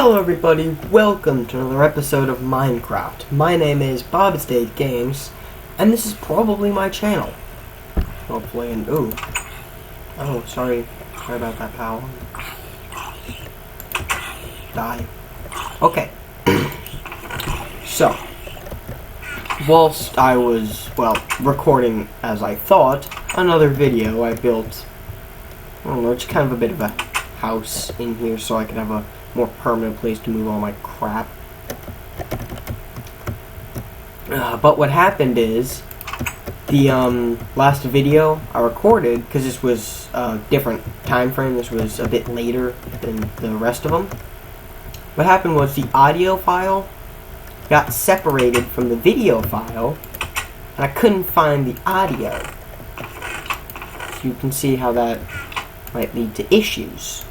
Hello everybody, welcome to another episode of Minecraft. My name is Bobstate Games, and this is probably my channel. Hopefully, and sorry about that, pal. Die. Okay. So, whilst I was, recording as I thought, another video I built, it's kind of a bit of a house in here so I could have a more permanent place to move all my crap. But what happened is, the last video I recorded, because this was a different time frame, this was a bit later than the rest of them. What happened was the audio file got separated from the video file, and I couldn't find the audio. So you can see how that might lead to issues.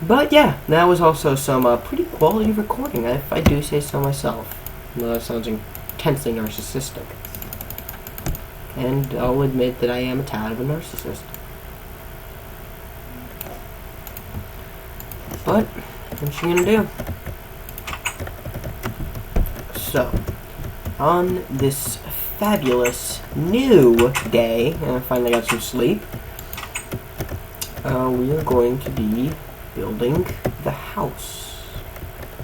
But yeah, that was also some pretty quality recording, if I do say so myself. No, that sounds intensely narcissistic. And I'll admit that I am a tad of a narcissist. But, what's she gonna do? So, on this fabulous new day, and I finally got some sleep, we are going to be building the house.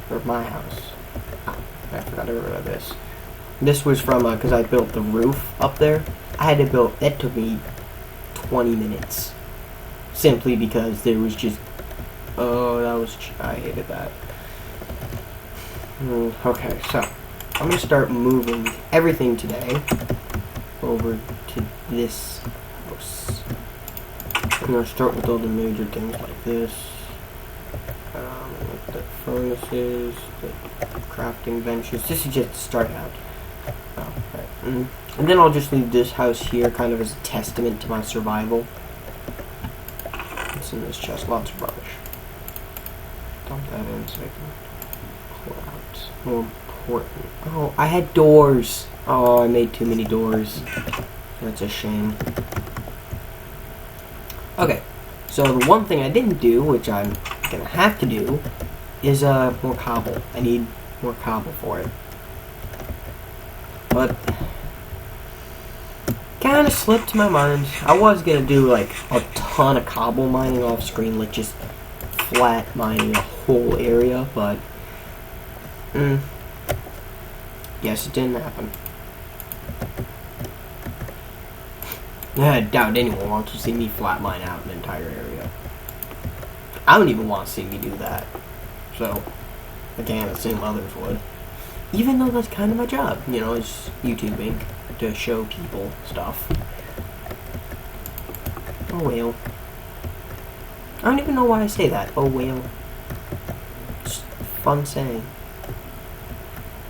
Or my house. I forgot to remember this. This was from, because I built the roof up there. I had to build, that took me 20 minutes. Simply because there was just, I hated that. Okay, so, I'm going to start moving everything today over to this house. I'm going to start with all the major things like this. The furnaces, the crafting benches. This is just to start out. And then I'll just leave this house here kind of as a testament to my survival. What's in this chest? Lots of rubbish. Dump that in so I can pull out. More important. Oh, I had doors. Oh, I made too many doors. That's a shame. Okay, so the one thing I didn't do, which I'm gonna have to do, is more cobble. I need more cobble for it. But kinda slipped my mind. I was gonna do like a ton of cobble mining off screen, like just flat mining a whole area, but yes, it didn't happen. I doubt anyone wants to see me flat mine out an entire area. I don't even want to see me do that. So, I can't assume others would. Even though that's kind of my job, it's YouTubing, to show people stuff. Oh well. I don't even know why I say that. Oh well. Just fun saying.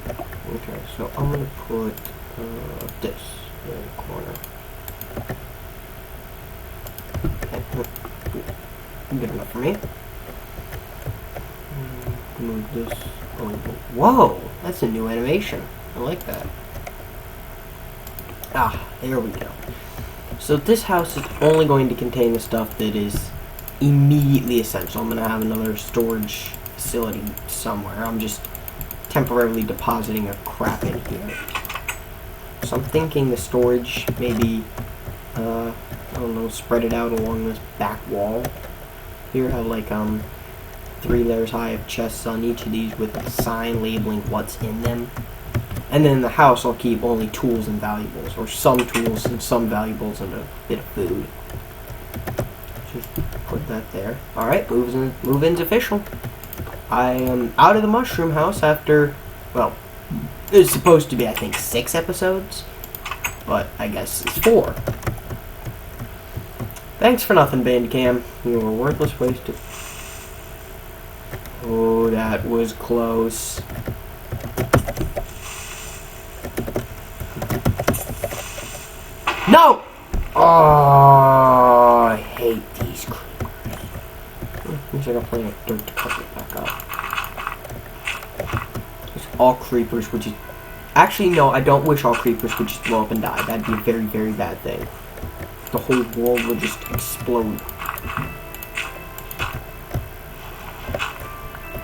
Okay, so I'm gonna put this in the corner. Okay, good enough for me. Move this over. Whoa! That's a new animation. I like that. There we go. So this house is only going to contain the stuff that is immediately essential. I'm going to have another storage facility somewhere. I'm just temporarily depositing a crap in here. So I'm thinking the storage maybe, spread it out along this back wall. Here have like 3 layers high of chests on each of these with a sign labeling what's in them. And then in the house I'll keep only tools and valuables, or some tools and some valuables and a bit of food. Just put that there. Alright, move-in's official. I am out of the mushroom house after, it's supposed to be I think 6 episodes, but I guess it's 4. Thanks for nothing, Bandicam. You were a worthless waste of... Oh, that was close. No! Oh, I hate these creepers. Looks like I'm playing with dirt to cover it back up. It's all creepers, which is... Actually, no, I don't wish all creepers would just blow up and die. That'd be a very, very bad thing. The whole world would just explode.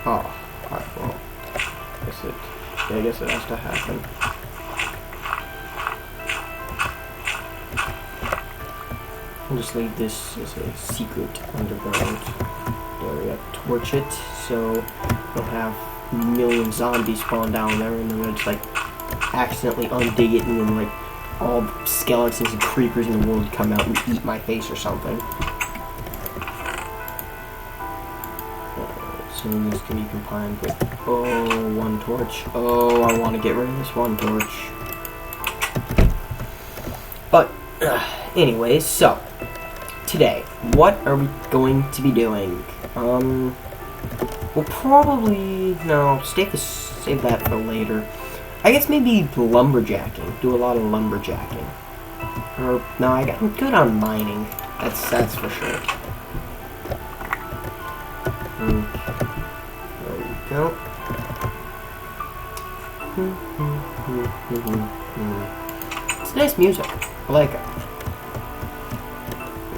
Oh, alright, well, I guess it has to happen. I'll just leave this as a secret underground area. Torch it so you'll have a million zombies spawn down there, and then it's like accidentally undig it, and then like all the skeletons and creepers in the world come out and eat my face or something. So this can be combined with, oh, one torch. Oh, I want to get rid of this one torch. But, anyways, so, today, what are we going to be doing? We'll probably, no, save that for later. I guess maybe lumberjacking. Do a lot of lumberjacking. Or, no, I'm good on mining. That's for sure. There we go. It's nice music. I like it.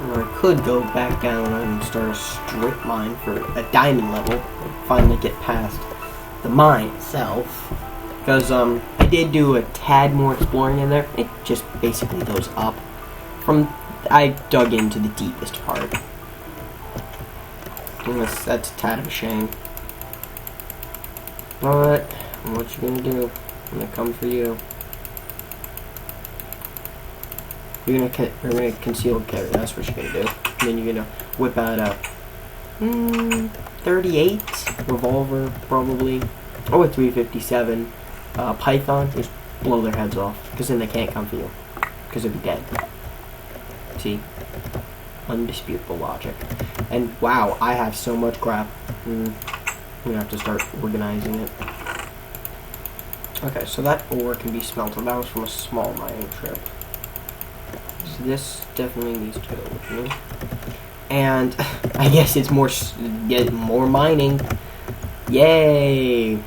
Or I could go back down and start a strip mine for a diamond level and finally get past the mine itself. Because I did do a tad more exploring in there. It just basically goes up. I dug into the deepest part. And that's a tad of a shame. But what you gonna do when they come for you? You're gonna concealed carry. That's what you're gonna do. And then you're gonna whip out a 38 revolver, probably, or a 357 Python. Just blow their heads off, because then they can't come for you, because they'll be dead. See, undisputable logic. And wow, I have so much crap. I'm gonna have to start organizing it. Okay, so that ore can be smelted. That was from a small mining trip. So this definitely needs to go with me. And I guess it's more mining. Yay!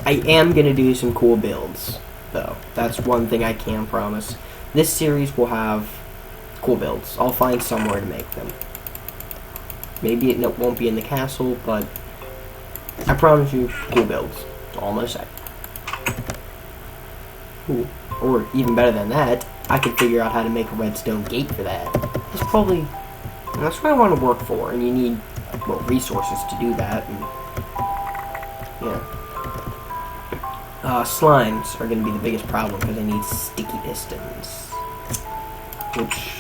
I am gonna do some cool builds, though. That's one thing I can promise. This series will have cool builds. I'll find somewhere to make them. Maybe it won't be in the castle, but I promise you, cool builds. That's all I'm gonna say. Ooh. Or even better than that, I could figure out how to make a redstone gate for that. That's what I want to work for, and you need, well, resources to do that. And, yeah. Slimes are going to be the biggest problem because I need sticky pistons, which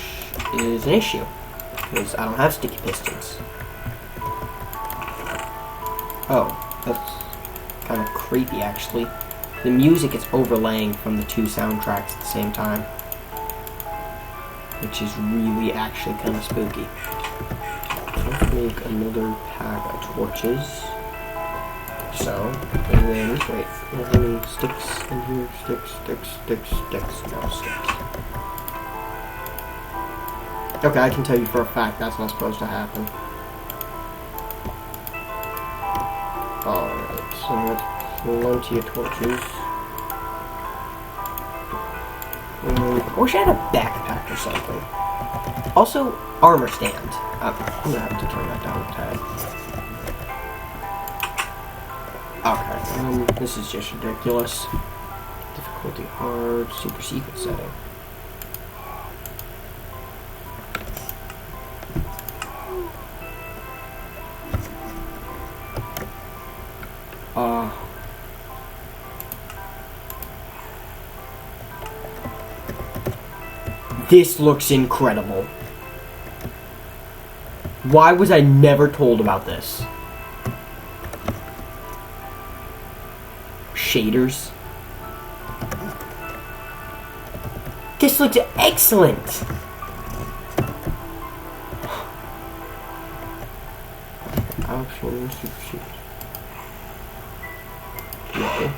is an issue because I don't have sticky pistons. Oh, that's kind of creepy, actually. The music is overlaying from the two soundtracks at the same time, which is really actually kind of spooky. Let's make another pack of torches. So, and then, wait, how many sticks in here? Sticks, no sticks. Okay, I can tell you for a fact that's not supposed to happen. Alright, so let's plenty of torches. I wish I had a backpack or something. Also, armor stand. I'm gonna have to turn that down a tad. Okay, this is just ridiculous. Difficulty hard, super secret setting. This looks incredible. Why was I never told about this? Shaders. This looks excellent. Options, super sheet. Whoa.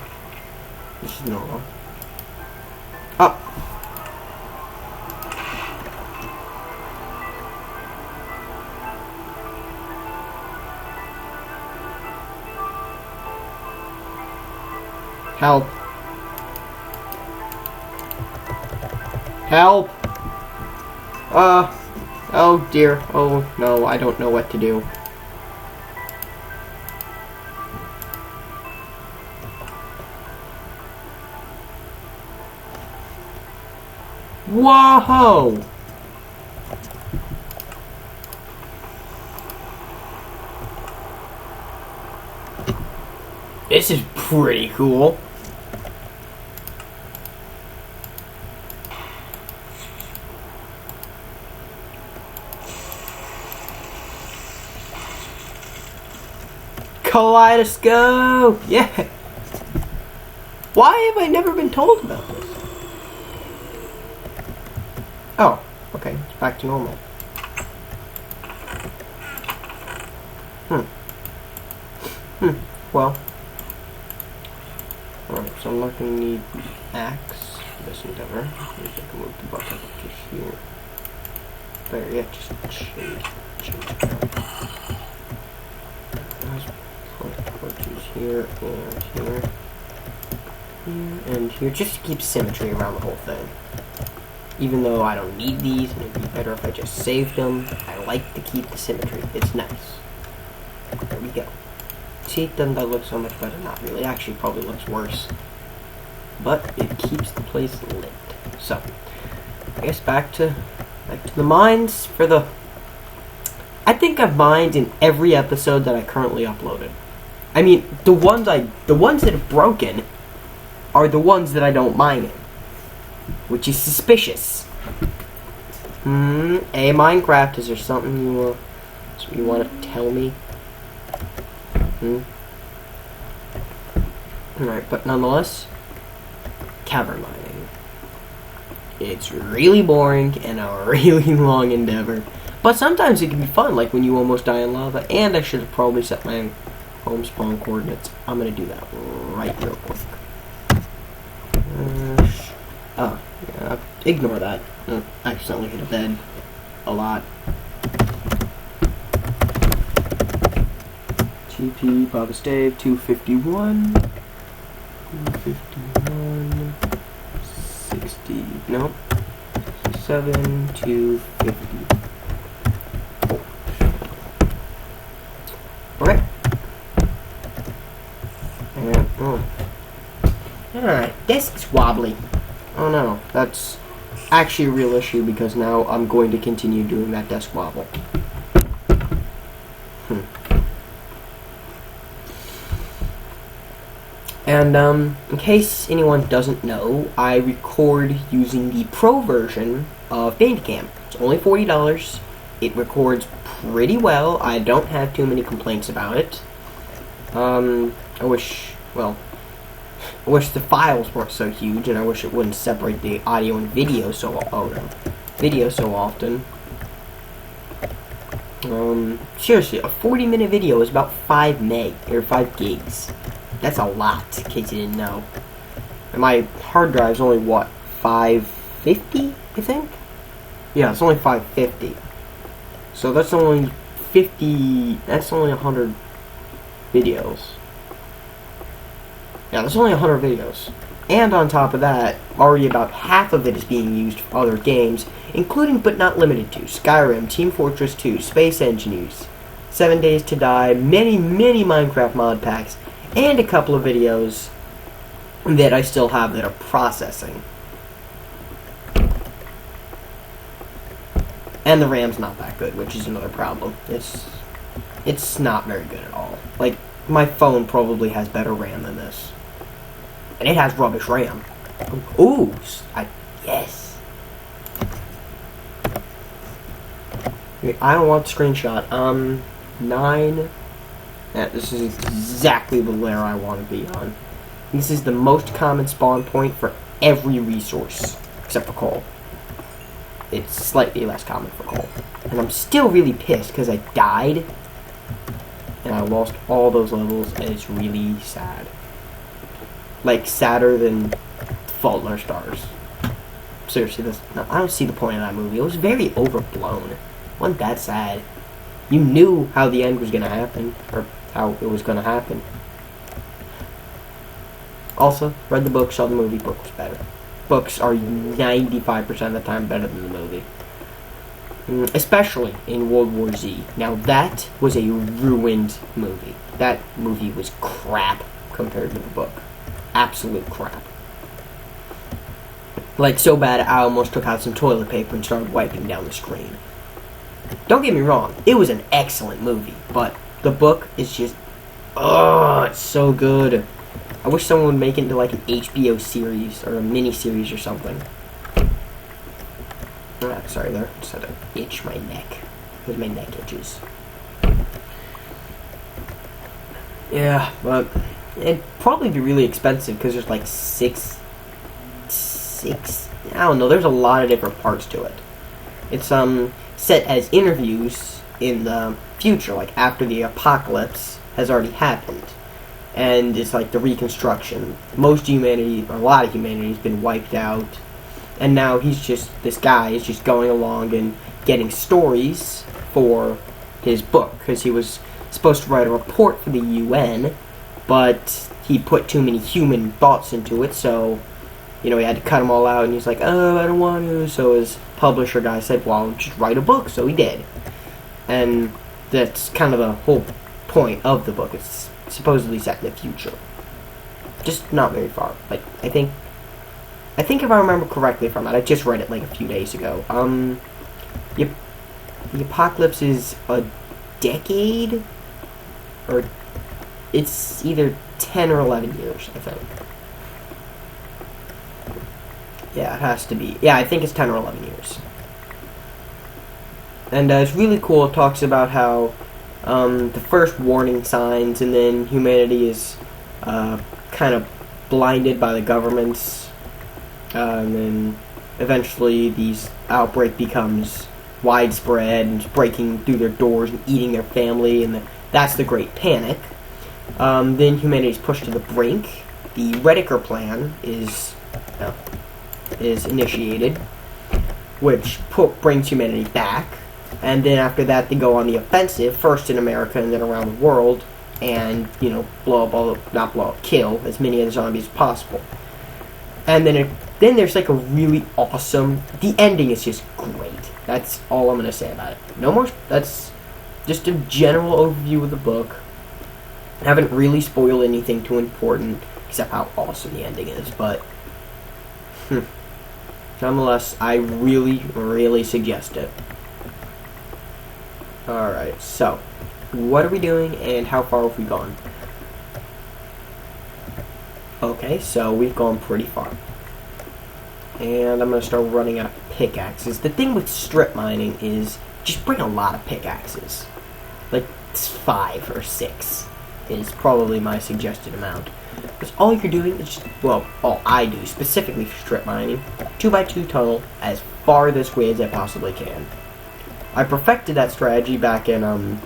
This is normal. Oh. Help. Help. Oh dear. Oh no, I don't know what to do. Whoa! This is pretty cool. Kaleidoscope! Yeah! Why have I never been told about this? Oh, okay, it's back to normal. Well. Alright, so I'm not gonna need the axe for this endeavor. Maybe I can move the bucket up to here. There, yeah, just change that. Put torches here and here. Here and here, just to keep symmetry around the whole thing. Even though I don't need these, and it'd be better if I just saved them, I like to keep the symmetry. It's nice. There we go. See, doesn't that look so much better? Not really. Actually, probably looks worse. But it keeps the place lit. So, I guess back to the mines for the... I think I've mined in every episode that I currently uploaded. I mean, the ones that have broken are the ones that I don't mine in, which is suspicious. Hey, Minecraft, is there something you want to tell me? Alright, but nonetheless, cavern mining. It's really boring and a really long endeavor, but sometimes it can be fun, like when you almost die in lava. And I should have probably set my home spawn coordinates. I'm gonna do that right real quick. Yeah, ignore that. I accidentally hit a bed a lot. TP Baba Stave 251. 251. 60. Nope. 7 250. Alright. And, alright, this is wobbly. Oh no, that's actually a real issue because now I'm going to continue doing that desk wobble. And, in case anyone doesn't know, I record using the pro version of Bandicam. It's only $40. It records pretty well. I don't have too many complaints about it. I wish the files weren't so huge, and I wish it wouldn't separate the audio and video so often. Seriously, a 40-minute video is about 5 gigs. That's a lot, in case you didn't know. And my hard drive's only, what, 550, I think? Yeah, it's only 550. So that's only 100 videos. Yeah, that's only 100 videos. And on top of that, already about half of it is being used for other games, including but not limited to Skyrim, Team Fortress 2, Space Engineers, 7 Days to Die, many Minecraft mod packs, and a couple of videos that I still have that are processing. And the RAM's not that good, which is another problem. It's not very good at all. Like, my phone probably has better RAM than this. And it has rubbish RAM. Ooh, yes. I don't want the screenshot. 9. Yeah, this is exactly the layer I want to be on. This is the most common spawn point for every resource, except for coal. It's slightly less common for coal. And I'm still really pissed because I died, and I lost all those levels, and it's really sad. Like, sadder than Fault in Our Stars. Seriously, I don't see the point of that movie. It was very overblown. It wasn't that sad. You knew how the end was going to happen, or how it was going to happen. Also, read the book, saw the movie, book was better. Books are 95% of the time better than the movie. Especially in World War Z. Now that was a ruined movie. That movie was crap compared to the book. Absolute crap. Like, so bad I almost took out some toilet paper and started wiping down the screen. Don't get me wrong, it was an excellent movie, but the book is just, oh, it's so good. I wish someone would make it into like an HBO series or a mini-series or something. Sorry there, just had to itch my neck, because my neck itches. Yeah, but it'd probably be really expensive because there's like six, I don't know, there's a lot of different parts to it. It's set as interviews in the future, like after the apocalypse has already happened. And it's like the reconstruction. Most humanity, or a lot of humanity, has been wiped out. And now this guy is just going along and getting stories for his book. Because he was supposed to write a report for the UN, but he put too many human thoughts into it, so, he had to cut them all out, and he's like, oh, I don't want to. So his publisher guy said, well, just write a book, so he did. And that's kind of the whole point of the book. It's supposedly set in the future. Just not very far. Like, I think if I remember correctly from it, I just read it like a few days ago. The apocalypse is a decade, or it's either 10 or 11 years, I think. Yeah, it has to be. Yeah, I think it's 10 or 11 years. And it's really cool. It talks about how the first warning signs, and then humanity is kind of blinded by the governments, and then eventually these outbreak becomes widespread and it's breaking through their doors and eating their family, and that's the Great Panic. Then humanity is pushed to the brink. The Rediker Plan is initiated, which brings humanity back. And then after that, they go on the offensive, first in America and then around the world, and, kill as many of the zombies as possible. And then there's like a really awesome, the ending is just great. That's all I'm going to say about it. No more, that's just a general overview of the book. I haven't really spoiled anything too important, except how awesome the ending is, but, nonetheless, I really, really suggest it. Alright, so, what are we doing and how far have we gone? Okay, so we've gone pretty far. And I'm going to start running out of pickaxes. The thing with strip mining is just bring a lot of pickaxes. Like 5 or 6 is probably my suggested amount. Because all you're doing is just, all I do specifically for strip mining, 2x2 tunnel as far this way as I possibly can. I perfected that strategy back in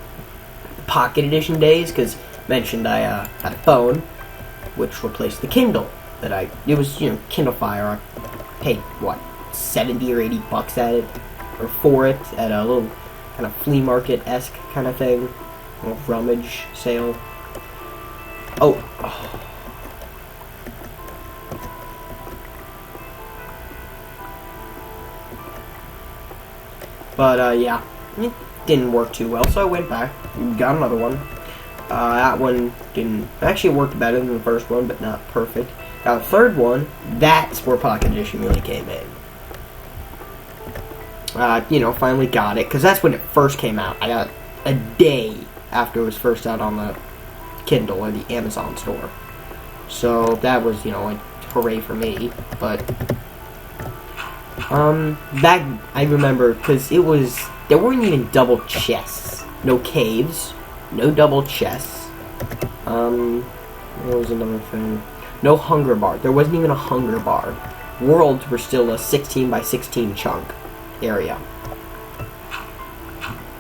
Pocket Edition days, because mentioned I had a phone which replaced the Kindle it was Kindle Fire. I paid 70 or 80 bucks at it, or for it, at a little kind of flea market-esque kind of thing, a little rummage sale. Oh. But, yeah, it didn't work too well, so I went back and got another one. That one actually worked better than the first one, but not perfect. Got a third one. That's where Pocket Edition really came in. Finally got it, because that's when it first came out. I got it a day after it was first out on the Kindle or the Amazon store. So that was, hooray for me. But that I remember, because there weren't even double chests. No caves, no double chests. What was another thing? No hunger bar. There wasn't even a hunger bar. Worlds were still a 16 by 16 chunk area.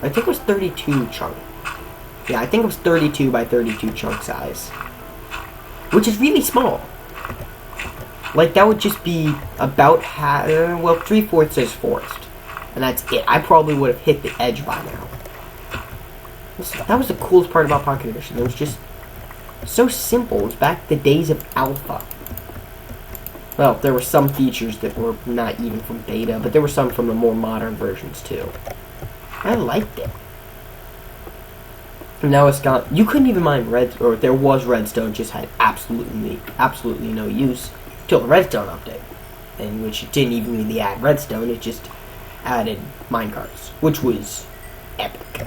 I think it was 32 chunk. Yeah, I think it was 32 by 32 chunk size. Which is really small. Like, that would just be about 3/4 is forest. And that's it. I probably would have hit the edge by now. That was the coolest part about Pocket Edition. It was just so simple. It was back the days of Alpha. Well, there were some features that were not even from beta, but there were some from the more modern versions too. I liked it. And now it's gone. You couldn't even mine there was redstone, just had absolutely no use till the redstone update. in which it didn't even really add redstone, it just added minecarts, which was epic.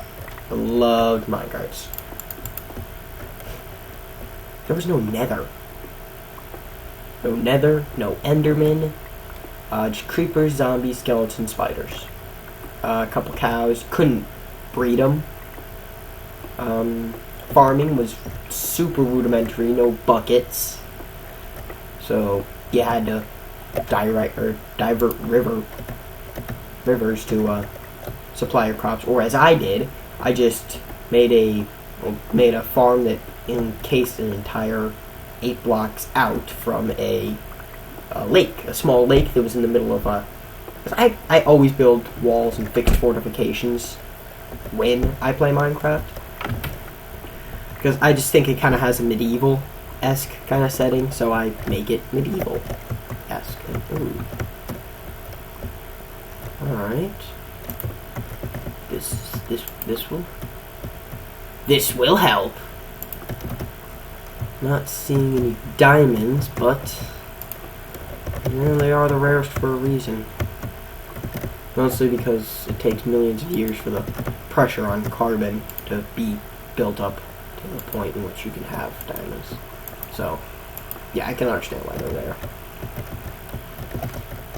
I loved minecarts. There was no nether. No nether, no enderman, just creepers, zombies, skeletons, spiders. A couple cows, couldn't breed them. Farming was super rudimentary, no buckets. So you had to divert rivers to supply your crops. Or as I did, I just made a farm that encased an entire 8 blocks out from a lake, a small lake that was in the middle of a. I always build walls and fix fortifications when I play Minecraft, because I just think it kind of has a medieval-esque kind of setting, so I make it medieval-esque. Alright. This will help. Not seeing any diamonds, but yeah, they are the rarest for a reason. Mostly because it takes millions of years for the pressure on carbon to be built up to the point in which you can have diamonds. So, yeah, I can understand why they're there.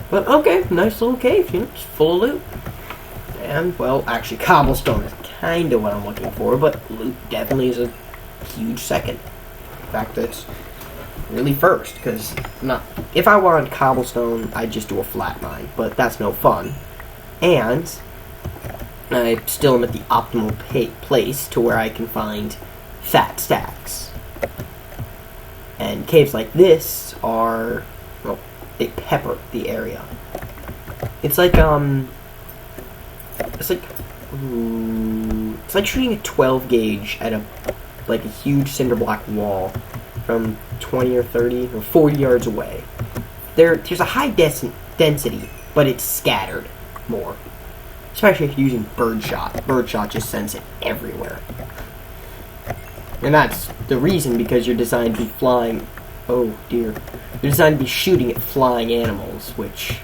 But okay, nice little cave, just full of loot. And, well, actually, cobblestone is kind of what I'm looking for, but loot definitely is a huge second. In fact, that's really first, because if I wanted cobblestone, I'd just do a flat mine, but that's no fun. And I still am at the optimal place to where I can find fat stacks. And caves like this are, well, they pepper the area. It's like shooting a 12 gauge at a huge cinder block wall from 20 or 30 or 40 yards away. There's a high density, but it's scattered more. Especially if you're using birdshot. Birdshot just sends it everywhere. And that's the reason, because you're designed to be flying. Oh dear. You're designed to be shooting at flying animals, which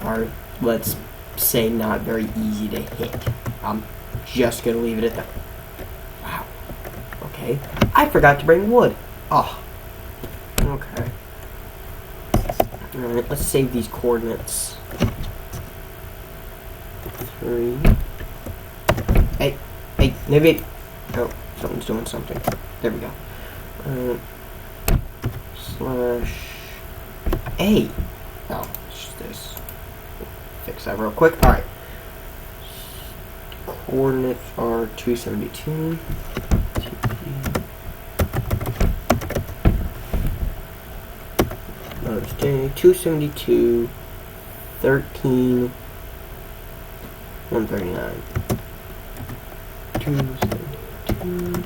are, let's say, not very easy to hit. I'm just gonna leave it at that. Wow. Okay. I forgot to bring wood. Oh. Okay. Alright, let's save these coordinates. 3. Hey, maybe. Oh, something's doing something. There we go. /A. Oh, it's just this. Fix that real quick. Alright. Coordinates are 272. 272, 13, 139. 272,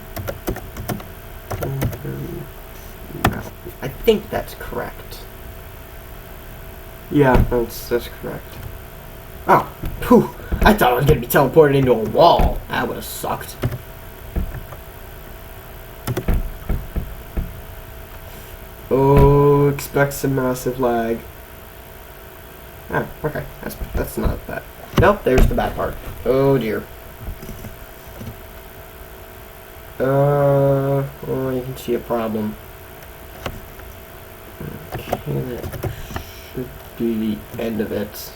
139. I think that's correct. Yeah, that's correct. Oh, phew. I thought I was going to be teleported into a wall. That would have sucked. Oh, expect some massive lag. Oh, okay. That's not bad. Nope, there's the bad part. Oh dear. Oh, you can see a problem. Okay, that should be the end of it.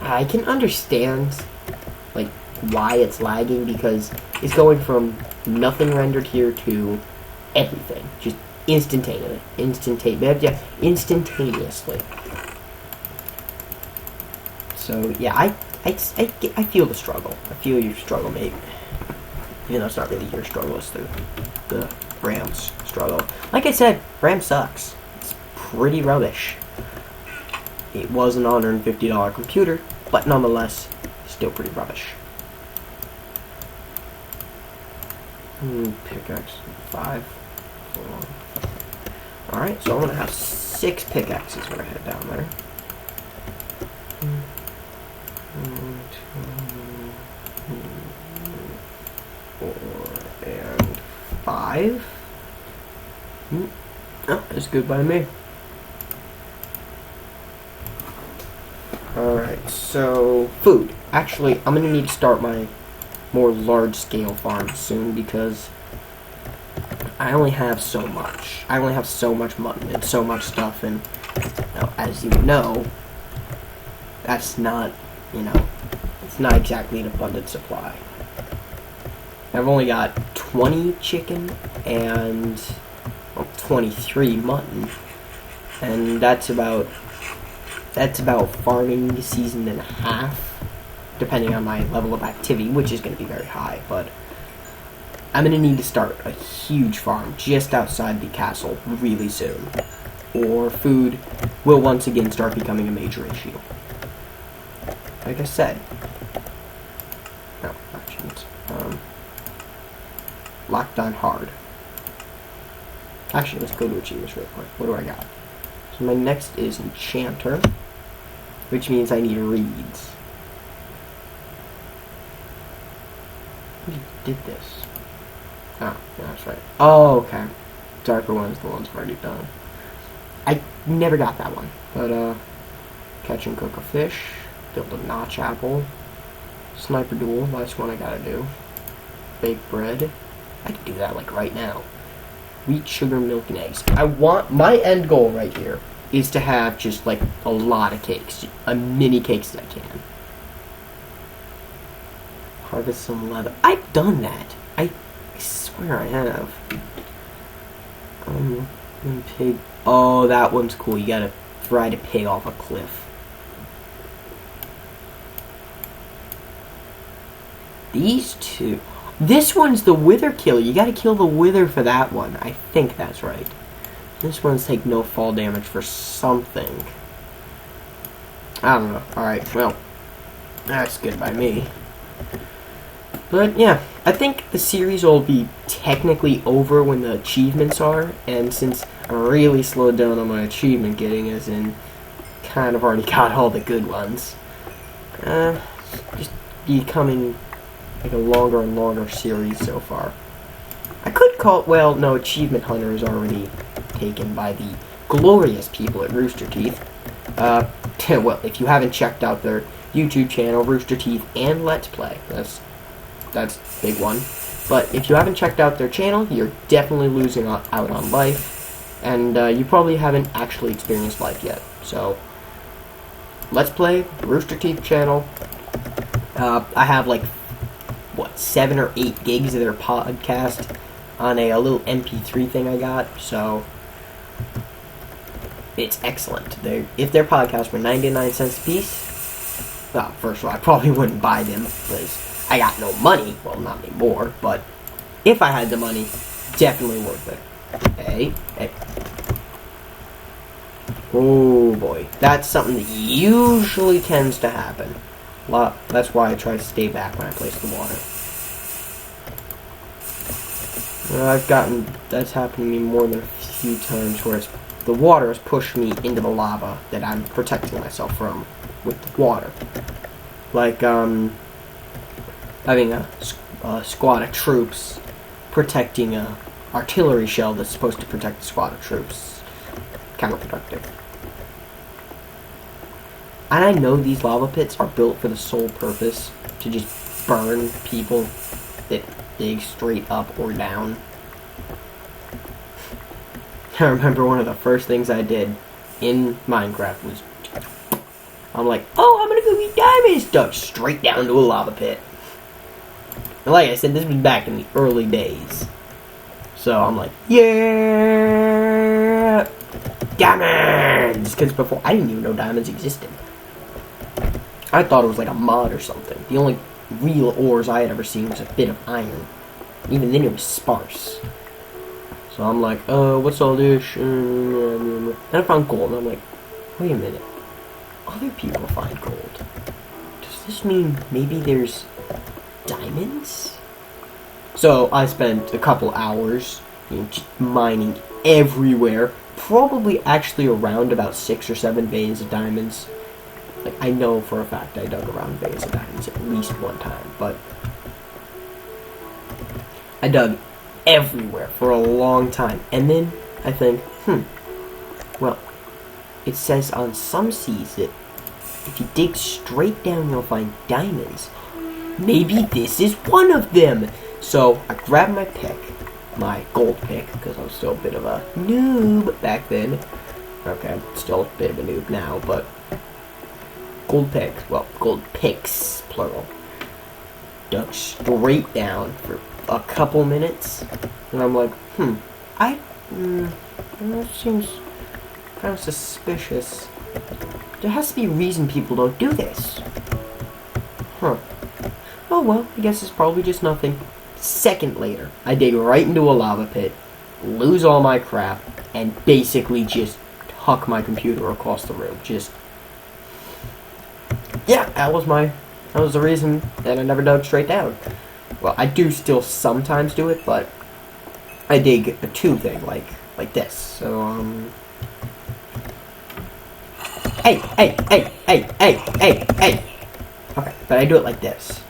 I can understand, why it's lagging, because it's going from nothing rendered here to everything. Just instantaneously. So yeah, I feel the struggle. I feel your struggle, mate. Even though it's not really your struggle, it's the Ram's struggle. Like I said, Ram sucks. It's pretty rubbish. It was an $150 computer, but nonetheless, still pretty rubbish. Pickaxe 5. 4. Alright, so I'm gonna have 6 pickaxes when I head down there. 1, 2, 3, 4, and 5. Oh, that's good by me. So, food. Actually, I'm gonna need to start my more large-scale farm soon because I only have so much. I only have so much mutton and so much stuff, and as you know, that's not, it's not exactly an abundant supply. I've only got 20 chicken and 23 mutton, and that's about farming season and a half, depending on my level of activity, which is going to be very high. But I'm going to need to start a huge farm just outside the castle really soon, or food will once again start becoming a major issue. Like I said, no actions. Locked on hard. Actually, let's go to achievements real quick. What do I got? So my next is enchanter, which means I need reeds. Who did this? Oh, that's right. Oh, okay. Darker ones, the ones I've already done. I never got that one. But, catch and cook a fish, build a notch apple, sniper duel, that's one I gotta do. Bake bread. I could do that, like, right now. Wheat, sugar, milk, and eggs. My end goal right here is to have just, like, a lot of cakes. As many cakes as I can. Harvest some leather. I've done that. I swear I have. Pig. Oh, that one's cool. You gotta ride a pig off a cliff. These two. This one's the wither killer. You gotta kill the wither for that one. I think that's right. This one's take no fall damage for something. I don't know. Alright, well, that's good by me. But yeah, I think the series will be technically over when the achievements are, and since I really slowed down on my achievement getting, as in kind of already got all the good ones, just becoming like a longer and longer series so far. I could call it, well, no, Achievement Hunter is already taken by the glorious people at Rooster Teeth. Well, if you haven't checked out their YouTube channel, Rooster Teeth and Let's Play, that's a big one. But if you haven't checked out their channel, you're definitely losing out on life, and you probably haven't actually experienced life yet. So, Let's Play, Rooster Teeth channel. I have like 7 or 8 gigs of their podcast on a little MP3 thing I got, so it's excellent. If their podcasts were 99 cents a piece, well, first of all, I probably wouldn't buy them because I got no money. Well, not anymore, but if I had the money, definitely worth it. Hey. Oh boy, that's something that usually tends to happen. That's why I try to stay back when I place the water. That's happened to me more than a few times where the water has pushed me into the lava that I'm protecting myself from with the water. Like, having a squad of troops protecting a artillery shell that's supposed to protect the squad of troops. Counterproductive. And I know these lava pits are built for the sole purpose to just burn people that dig straight up or down. I remember one of the first things I did in Minecraft was, I'm like, oh, I'm gonna go get diamonds, dug straight down to a lava pit. And like I said, this was back in the early days. So I'm like, yeah, diamonds! Because before, I didn't even know diamonds existed. I thought it was like a mod or something. The only real ores I had ever seen was a bit of iron. Even then it was sparse. So I'm like, what's all this? And I found gold, and I'm like, wait a minute. Other people find gold. Does this mean maybe there's diamonds? So I spent a couple hours just mining everywhere. Probably actually around about 6 or 7 veins of diamonds. Like, I know for a fact I dug around veins of diamonds at least one time, but I dug everywhere for a long time. And then I think, well, it says on some seas that if you dig straight down, you'll find diamonds. Maybe this is one of them. So I grabbed my pick, my gold pick, because I was still a bit of a noob back then. Okay, still a bit of a noob now, but gold pick, well, gold picks, plural. Dug straight down for a couple minutes, and I'm like, that seems kind of suspicious. There has to be a reason people don't do this. Oh well, I guess it's probably just nothing. Second later, I dig right into a lava pit, lose all my crap, and basically just huck my computer across the room. That was the reason that I never dug straight down. Well, I do still sometimes do it, but I dig a tube thing, like this. So, Hey! Okay, but I do it like this.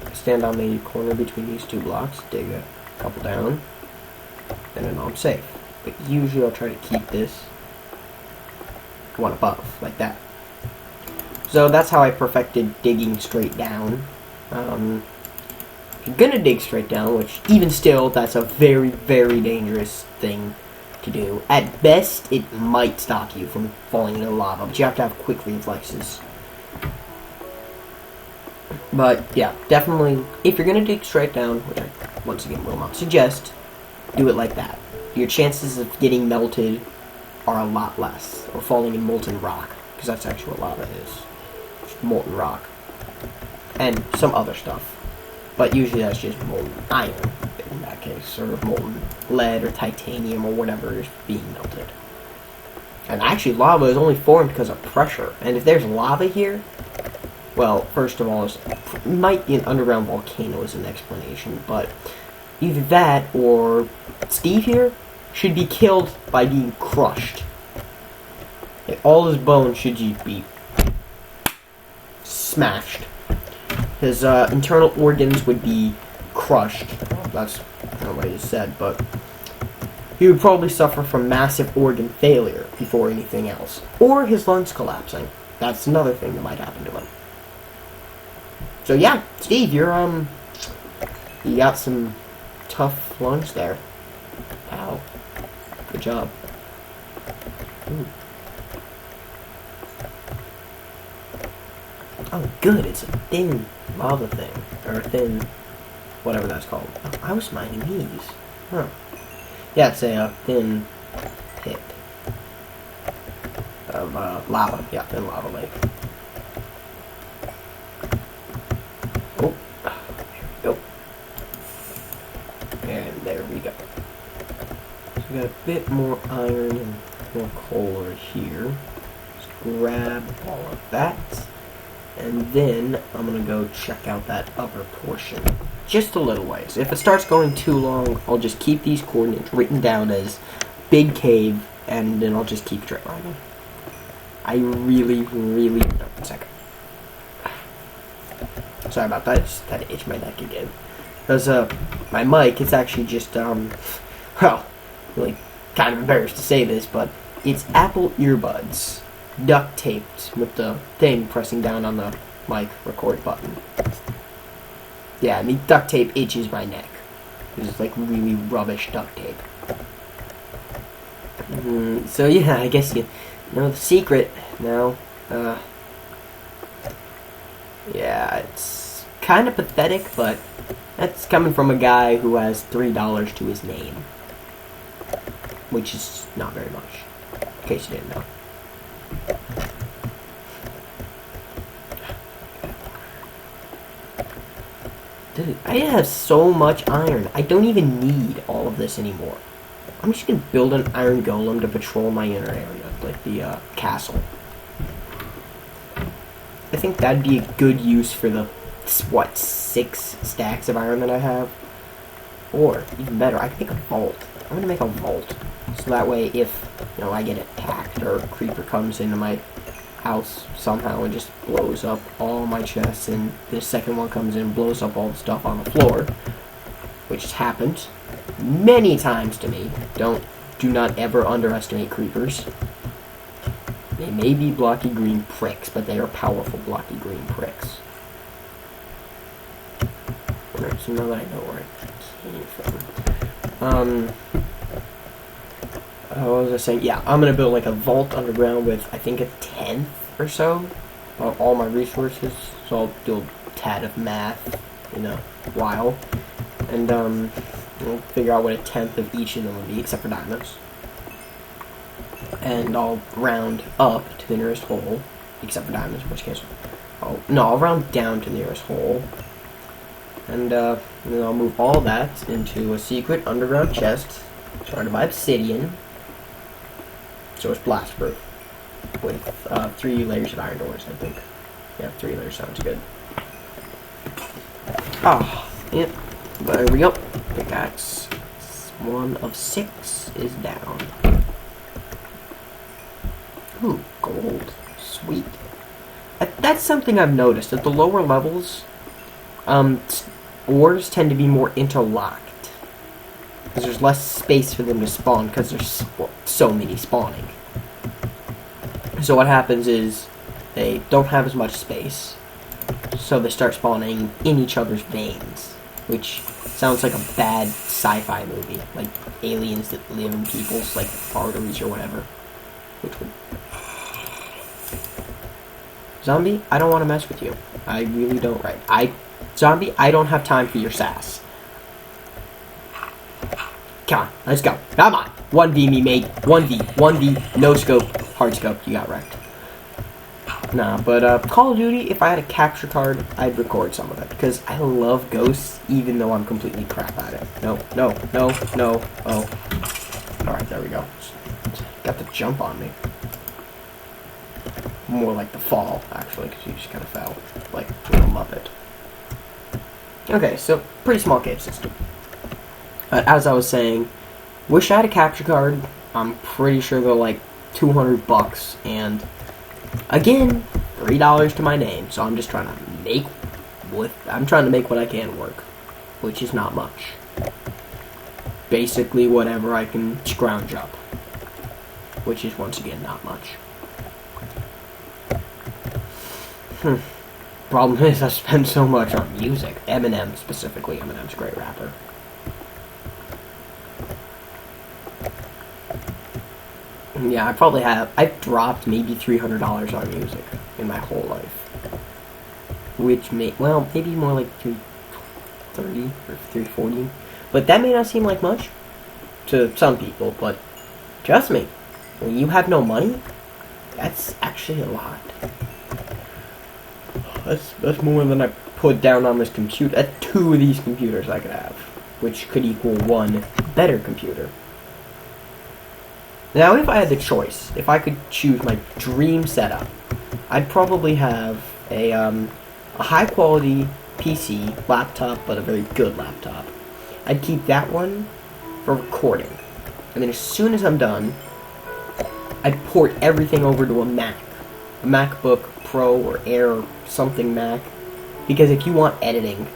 I stand on the corner between these two blocks, dig a couple down, and then I'm safe. But usually I'll try to keep this one above, like that. So that's how I perfected digging straight down. If you're gonna dig straight down, which even still, that's a very, very dangerous thing to do. At best, it might stop you from falling into lava, but you have to have quick reflexes. But yeah, definitely, if you're gonna dig straight down, which I once again will not suggest, do it like that. Your chances of getting melted are a lot less, or falling in molten rock, because that's actually what lava is. Just molten rock. And some other stuff. But usually that's just molten iron, in that case, or molten lead or titanium or whatever is being melted. And actually lava is only formed because of pressure. And if there's lava here, well, first of all, it might be an underground volcano as an explanation, but either that or Steve here should be killed by being crushed. And all his bones should just be smashed. His internal organs would be crushed. That's not what he said, but he would probably suffer from massive organ failure before anything else. Or his lungs collapsing. That's another thing that might happen to him. So yeah, Steve, you got some tough lungs there. Ow. Good job. Ooh. Oh, good, it's a thin lava thing. Or thin, whatever that's called. Oh, I was mining these. Huh. Yeah, it's a thin pit of lava. Yeah, thin lava lake. Oh, there we go. And there we go. So we got a bit more iron and more coal over here. Just grab all of that. And then I'm going to go check out that upper portion. Just a little ways. If it starts going too long, I'll just keep these coordinates written down as big cave, and then I'll just keep driving. I really... One second. Sorry about that. I just had to itch my neck again. Because my mic, it's actually just, well, really kind of embarrassed to say this, but it's Apple earbuds. Duct taped with the thing pressing down on the mic record button. Yeah, I mean, duct tape itches my neck. It's like really rubbish duct tape. So yeah, I guess you know the secret now. Yeah, it's kind of pathetic, but that's coming from a guy who has $3 to his name. Which is not very much, in case you didn't know. Dude, I have so much iron. I don't even need all of this anymore. I'm just gonna build an iron golem to patrol my inner area, like the castle. I think that'd be a good use for the, 6 stacks of iron that I have? Or, even better, I can make a vault. I'm gonna make a vault. So that way, if, I get attacked or a creeper comes into my house somehow and just blows up all my chests, and the second one comes in and blows up all the stuff on the floor, which has happened many times to me. Do not ever underestimate creepers. They may be blocky green pricks, but they are powerful blocky green pricks. Alright, so now that I know where I came from. What was I saying? Yeah, I'm gonna build like a vault underground with, I think, a 10th or so of all my resources. So I'll do a tad of math in a while. And, we'll figure out what a 10th of each of them would be, except for diamonds. And I'll round up to the nearest hole, except for diamonds, in which case I'll round down to the nearest hole. And then I'll move all that into a secret underground chest surrounded by obsidian, so it's blast proof, with 3 layers of iron doors, I think. Yeah, 3 layers sounds good. Yep, there we go. Pickaxe 1 of 6 is down. Ooh, gold. Sweet. That's something I've noticed. At the lower levels, ores tend to be more interlocked. Because there's less space for them to spawn, because there's so many spawning. So what happens is, they don't have as much space, so they start spawning in each other's veins. Which sounds like a bad sci-fi movie. Like aliens that live in people's, like, arteries or whatever. Which would... Zombie, I don't want to mess with you. I really don't. Zombie, I don't have time for your sass. Come on, let's go. Come on. 1v me, mate. 1v. No scope. Hard scope. You got wrecked. Nah, but Call of Duty, if I had a capture card, I'd record some of it. Because I love ghosts, even though I'm completely crap at it. No. Oh. Alright, there we go. Got the jump on me. More like the fall, actually, because you just kind of fell. Like a little Muppet. Okay, so pretty small cave system. As I was saying, wish I had a capture card. I'm pretty sure they're like $200, and again, $3 to my name. So I'm just trying to make what I can work, which is not much. Basically, whatever I can scrounge up, which is once again not much. Problem is, I spend so much on music. Eminem, specifically. Eminem's a great rapper. Yeah, I've dropped maybe $300 on music in my whole life. Which maybe more like $330 or $340. But that may not seem like much to some people, but trust me, when you have no money, that's actually a lot. That's more than I put down on this computer. At 2 of these computers I could have, which could equal 1 better computer. Now, if I had the choice, if I could choose my dream setup, I'd probably have a high-quality PC, laptop, but a very good laptop. I'd keep that one for recording. And then as soon as I'm done, I'd port everything over to a Mac. A MacBook Pro or Air or something Mac. Because if you want editing,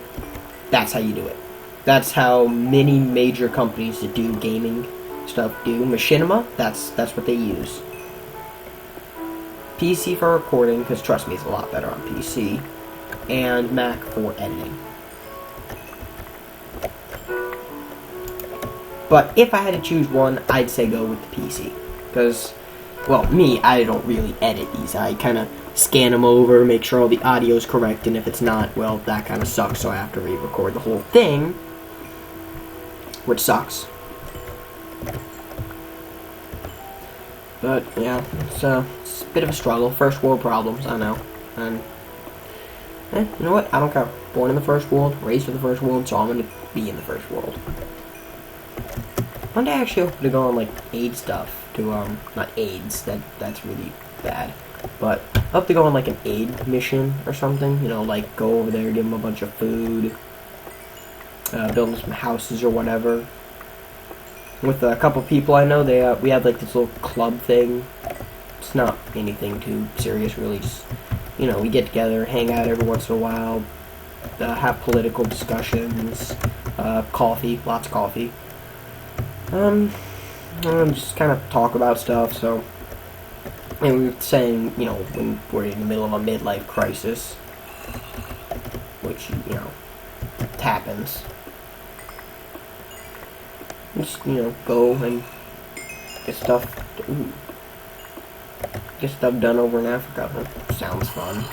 that's how you do it. That's how many major companies that do gaming stuff do. Machinima, that's what they use. PC for recording, because trust me, it's a lot better on PC. And Mac for editing. But if I had to choose one, I'd say go with the PC. Because, well, me, I don't really edit these. I kind of scan them over, make sure all the audio's correct, and if it's not, well, that kind of sucks, so I have to re-record the whole thing. Which sucks. But, yeah, it's a bit of a struggle. First world problems, I know. And, you know what? I don't care. Born in the first world, raised in the first world, so I'm going to be in the first world. One day I actually hope to go on, like, aid stuff. To, not AIDS, that's really bad. But I hope to go on, like, an aid mission or something. You know, like, go over there, give them a bunch of food. Build some houses or whatever. With a couple people I know, we have like this little club thing. It's not anything too serious, really. Just, you know, we get together, hang out every once in a while, have political discussions, coffee, lots of coffee. Just kind of talk about stuff. So And we were saying, when we're in the middle of a midlife crisis, which, happens. Just, go and get stuff done over in Africa. That sounds fun.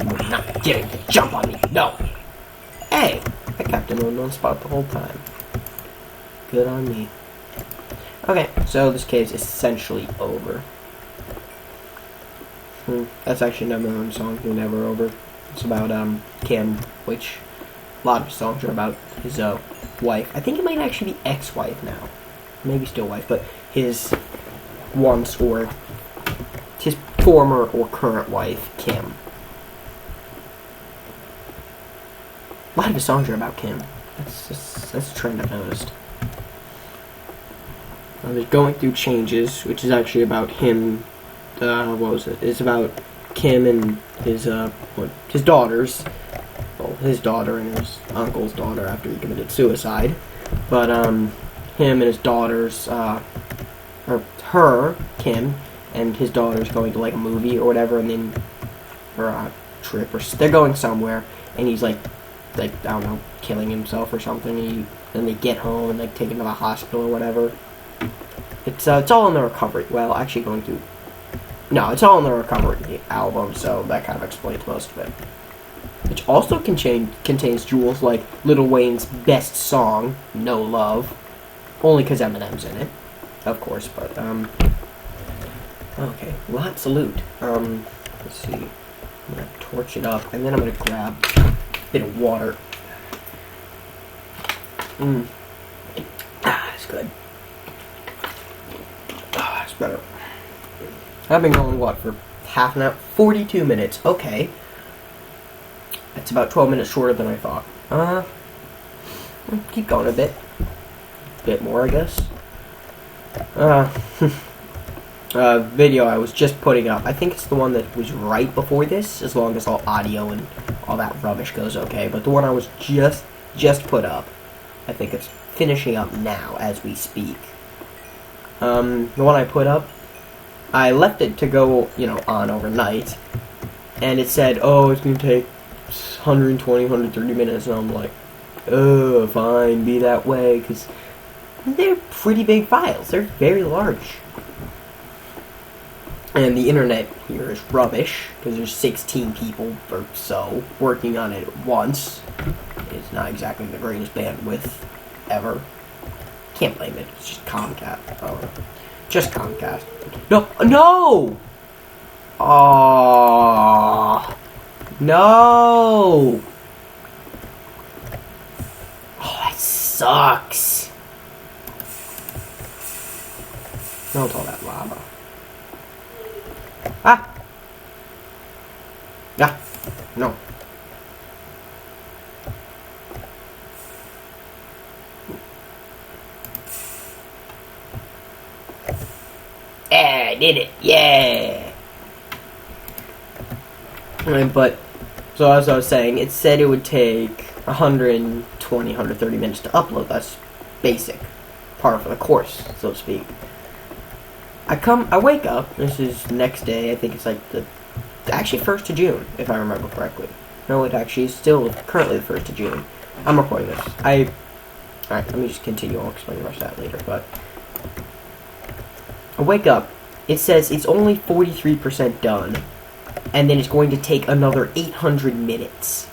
You're not getting to jump on me, no! Hey! I kept him on spot the whole time. Good on me. Okay, so this cave's essentially over. That's actually another own song, You're Never Over. It's about, Kim, which a lot of songs are about his, wife. I think it might actually be ex-wife now. Maybe still wife, but his his former or current wife, Kim. A lot of his songs are about Kim. That's a trend I've noticed. There's Going Through Changes, which is actually about him. What was it? It's about Kim and his daughters. Well, his daughter and his uncle's daughter after he committed suicide. But him and his daughters, or her, Kim, and his daughter's going to like a movie or whatever, and then or a trip, or they're going somewhere, and he's like I don't know, killing himself or something. Then they get home and like take him to the hospital or whatever. It's all in the recovery. Well, actually going through. No, it's all in the recovery album, so that kind of explains most of it. Which also contains jewels like Lil Wayne's best song, No Love, only because Eminem's in it, of course. But okay, lots of loot. Let's see. I'm gonna torch it up, and then I'm gonna grab a bit of water. It's good. It's better. I've been going, for half an hour? 42 minutes. Okay. It's about 12 minutes shorter than I thought. Keep going a bit. Bit more, I guess. Video I was just putting up. I think it's the one that was right before this, as long as all audio and all that rubbish goes okay. But the one I was just put up, I think it's finishing up now as we speak. The one I put up, I left it to go, on overnight, and it said, oh, it's going to take 120, 130 minutes, and I'm like, oh, fine, be that way, because they're pretty big files. They're very large. And the internet here is rubbish, because there's 16 people or so working on it at once. It's not exactly the greatest bandwidth ever. Can't blame it. It's just Comcast. Oh, just Comcast. No! No! Oh, no! Oh, that sucks. Don't all that lava. Ah! Ah! No. Yeah, I did it. Yeah. But, so as I was saying, it said it would take 120, 130 minutes to upload. That's basic. Par for the course, so to speak. I wake up, this is the next day, I think it's like actually 1st of June, if I remember correctly. No, it actually is still currently the 1st of June. I'm recording this. Alright, let me just continue, I'll explain the rest of that later, but I wake up, it says it's only 43% done, and then it's going to take another 800 minutes,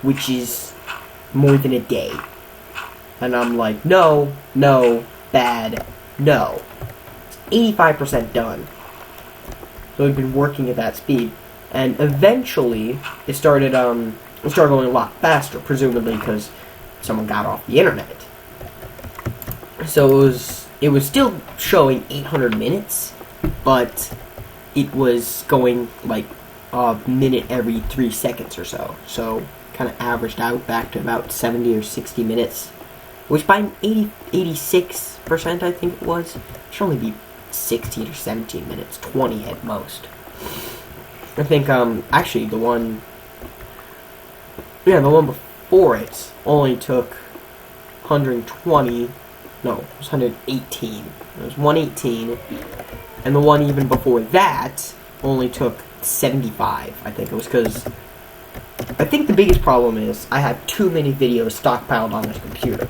which is more than a day. And I'm like, no, bad, no. 85% done. So I've been working at that speed, and eventually it started going a lot faster, presumably because someone got off the internet. So it was still showing 800 minutes, but it was going like a minute every 3 seconds or so. So kind of averaged out back to about 70 or 60 minutes, which by 86% I think it was, it should only be 16 or 17 minutes, 20 at most. I think, actually the one before it only took 120 No, it was 118. It was 118, and the one even before that only took 75. I think it was because I think the biggest problem is I have too many videos stockpiled on this computer.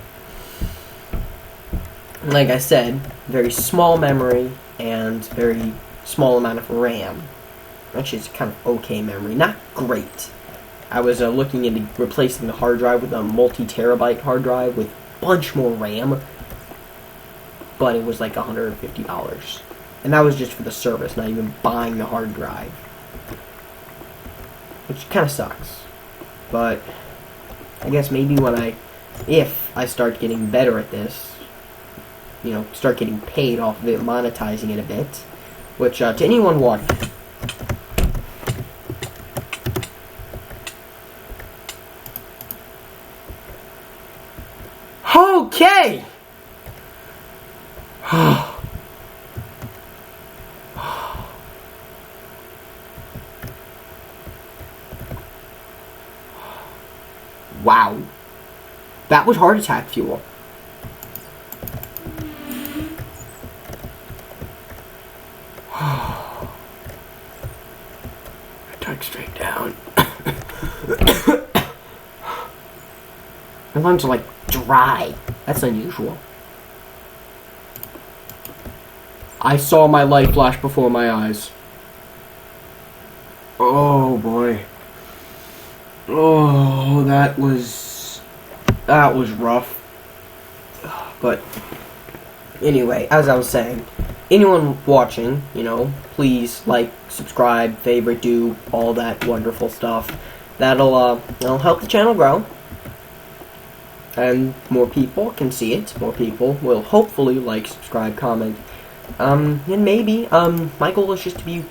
Like I said, very small memory and very small amount of RAM, which is kind of okay memory, not great. I was looking into replacing the hard drive with a multi-terabyte hard drive with a bunch more RAM, but it was like $150. And that was just for the service, not even buying the hard drive. Which kind of sucks. But I guess maybe if I start getting better at this, start getting paid off of it, monetizing it a bit, which to anyone watching, okay. Wow. That was heart attack fuel. I took straight down. My lungs are like dry. That's unusual. I saw my life flash before my eyes. Oh boy. Oh, that was rough. But anyway, as I was saying, anyone watching, please like, subscribe, favorite, do all that wonderful stuff. That'll help the channel grow. And more people can see it. More people will hopefully like, subscribe, comment. And maybe my goal is just to be,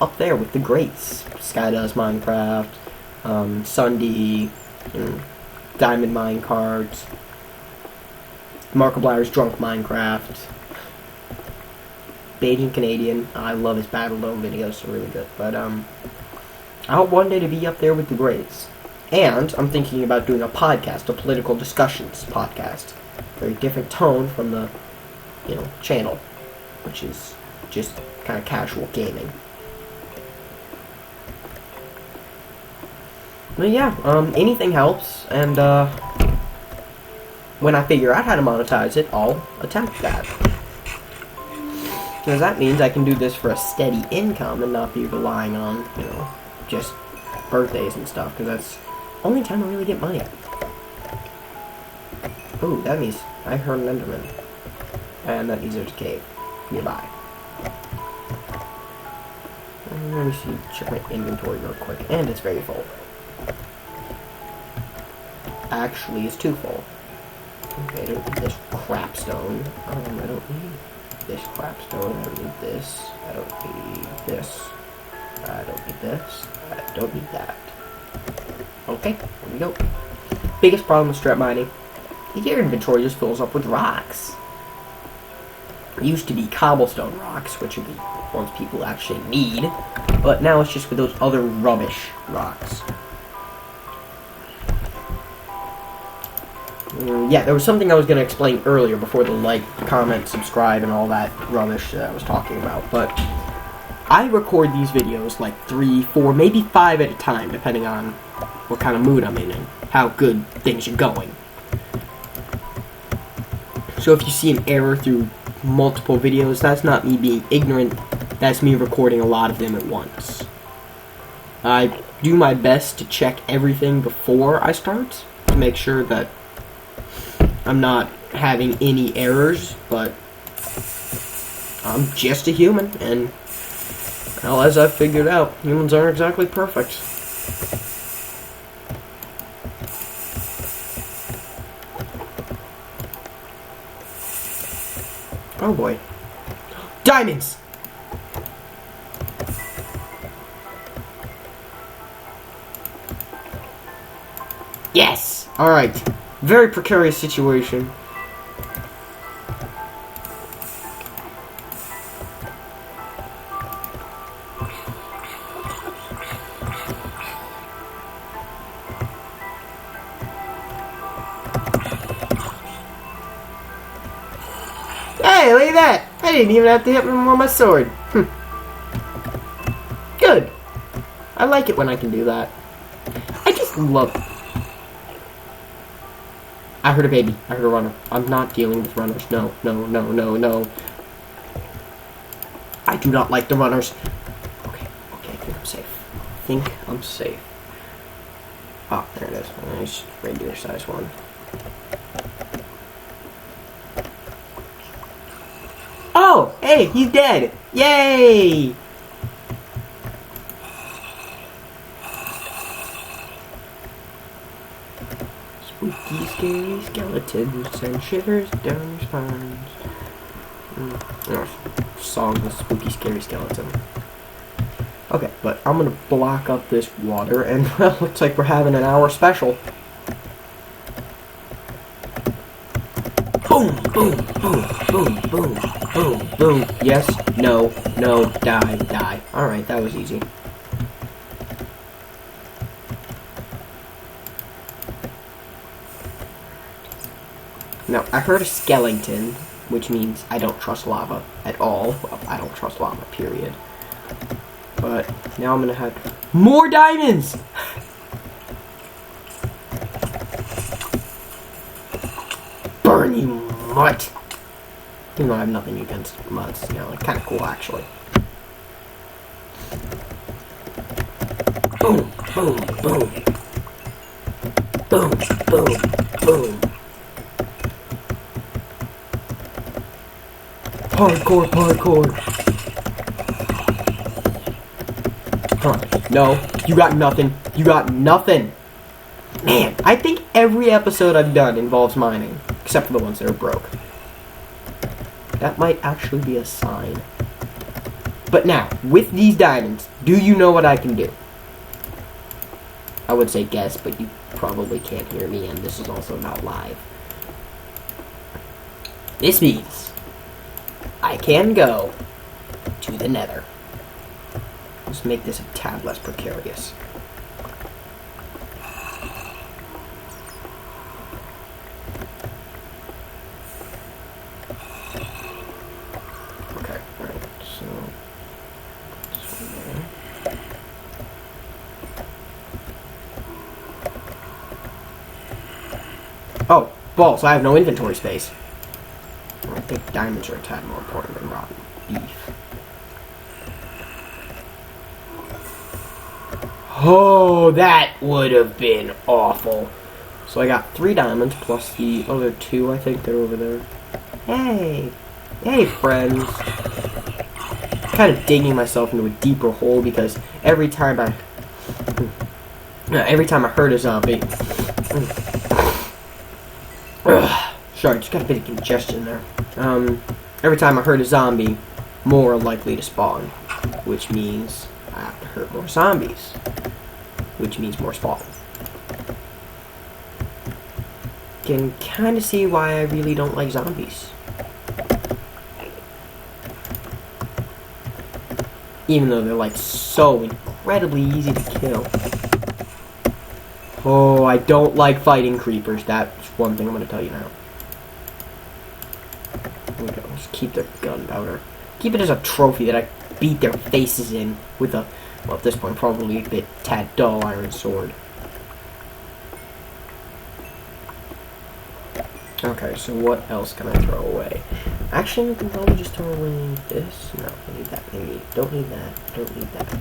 up there with the greats. Sky Does Minecraft, Sunday, Diamond Minecarts, Markiplier's Drunk Minecraft, Bajan Canadian. I love his Battle Dome videos, they're really good. But I hope one day to be up there with the greats. And I'm thinking about doing a podcast, a political discussions podcast. Very different tone from the, channel, which is just kind of casual gaming. But yeah, anything helps, and when I figure out how to monetize it, I'll attempt that. Because that means I can do this for a steady income and not be relying on, just birthdays and stuff, because that's the only time I really get money. Ooh, that means I heard an Enderman. And that means there's a cave nearby. Let me see, check my inventory real quick, and it's very full. Actually, it's too full. Okay, I don't need this crap stone. I don't need this crap stone. I don't need this. I don't need this. I don't need this. I don't need that. Okay, here we go. Biggest problem with strap mining. Your inventory just fills up with rocks. It used to be cobblestone rocks, which would be ones people actually need. But now it's just with those other rubbish rocks. Yeah, there was something I was going to explain earlier before the like, comment, subscribe, and all that rubbish that I was talking about. But I record these videos like 3, 4, maybe 5 at a time, depending on what kind of mood I'm in and how good things are going. So if you see an error through multiple videos, that's not me being ignorant, that's me recording a lot of them at once. I do my best to check everything before I start, to make sure that I'm not having any errors, but I'm just a human, and well, as I've figured out, humans aren't exactly perfect. Oh boy. Diamonds! Yes! Alright. Very precarious situation. Hey, look at that! I didn't even have to hit him with my sword. Good. I like it when I can do that. I just love it. I heard a baby. I heard a runner. I'm not dealing with runners. No, no, no, no, no. I do not like the runners. Okay, okay, I think I'm safe. I think I'm safe. Ah, there it is. A nice regular size one. Oh, hey, he's dead. Yay! Spooky, scary skeletons send shivers down your spines. Song of Spooky, Scary Skeleton. Okay, but I'm gonna block up this water, and well, looks like we're having an hour special. Boom, boom, boom, boom, boom, boom, boom. Yes, no, no, die, die. Alright, that was easy. Now, I heard a skeleton, which means I don't trust lava at all. Well, I don't trust lava, period. But now I'm gonna have more diamonds! Burn, you mutt! Even though I have nothing against mutts, you know, like, kinda cool, actually. Boom, boom, boom. Boom, boom, boom. Hardcore parkour. Huh. No, you got nothing. You got nothing. Man, I think every episode I've done involves mining, except for the ones that are broke. That might actually be a sign. But now, with these diamonds, do you know what I can do? I would say guess, but you probably can't hear me, and this is also not live. This means I can go to the Nether. Let's make this a tad less precarious. Okay, alright, so this one there. Oh, balls, I have no inventory space. I think diamonds are a tad more important than rotten beef. Oh, that would have been awful. So I got 3 diamonds plus the other 2, I think, that are over there. Hey! Hey, friends! Kind of digging myself into a deeper hole because every time I hurt a zombie. Sorry, just got a bit of congestion there. Every time I hurt a zombie, more likely to spawn, which means I have to hurt more zombies, which means more spawn. Can kind of see why I really don't like zombies. Even though they're like so incredibly easy to kill. Oh, I don't like fighting creepers. That's one thing I'm going to tell you now. There we go. Just keep their gunpowder. Keep it as a trophy that I beat their faces in with a, well, at this point, probably a bit tad dull iron sword. Okay, so what else can I throw away? Actually, I can probably just throw away this. No, I need that. Don't need that. Don't need that.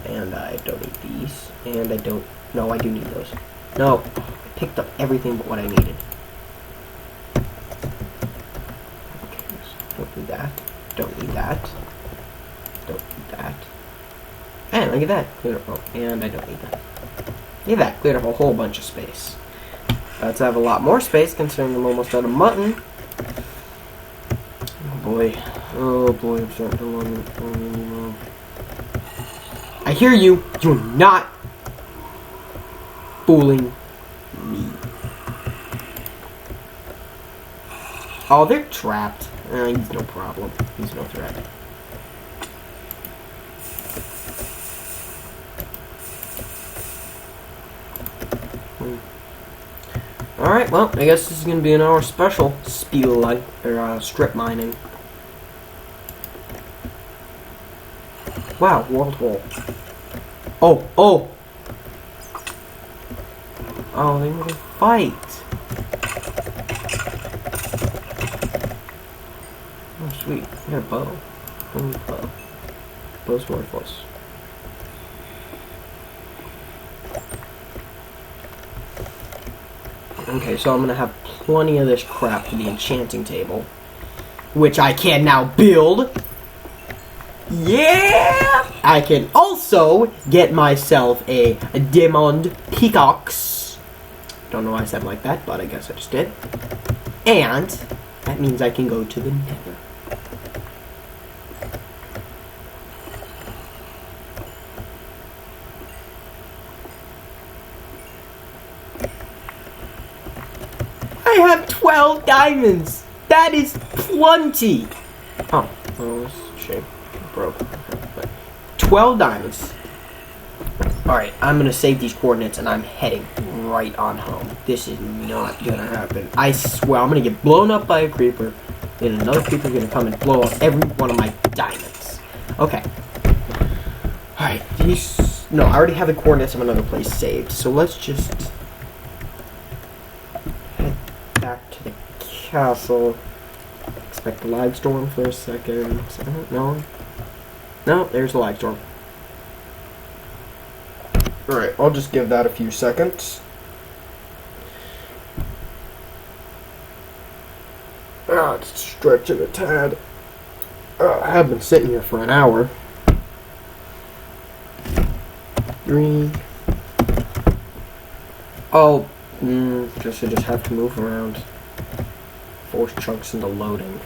And I don't need these. And I don't. No, I do need those. No, I picked up everything but what I needed. Okay, so don't need that. Don't need that. Don't need that. And look at that. Cleared up. Oh, and I don't need that. Look at that. Cleared up a whole bunch of space. About to have a lot more space considering I'm almost out of mutton. Oh boy. Oh boy, I'm starting to run. I hear you. You're not fooling me. Oh, they're trapped. He's no problem. He's no threat. Alright, well, I guess this is going to be an hour special strip mining. Wow, world hole. Oh, oh! Oh, they want to fight. Oh, sweet. I got a bow. Only bow. Bow's worthless. Okay, so I'm gonna have plenty of this crap for the enchanting table, which I can now build. Yeah! I can also get myself a Diamond Pickaxe. Don't know why I said it like that, but I guess I just did. And that means I can go to the Nether. I have 12 diamonds! That is plenty! Oh, well, that's a shame. Broke. But 12 diamonds. Alright, I'm gonna save these coordinates and I'm heading right on home. This is not gonna happen. I swear, I'm gonna get blown up by a creeper, and another creeper is gonna come and blow up every one of my diamonds. Okay. Alright, these... No, I already have the coordinates of another place saved, so let's just head back to the castle. Expect a live storm for a second. No. No, there's the live storm. Alright, I'll just give that a few seconds. It's stretching a tad. I have been sitting here for an hour. 3. Oh, guess I just have to move around. Force chunks into loading.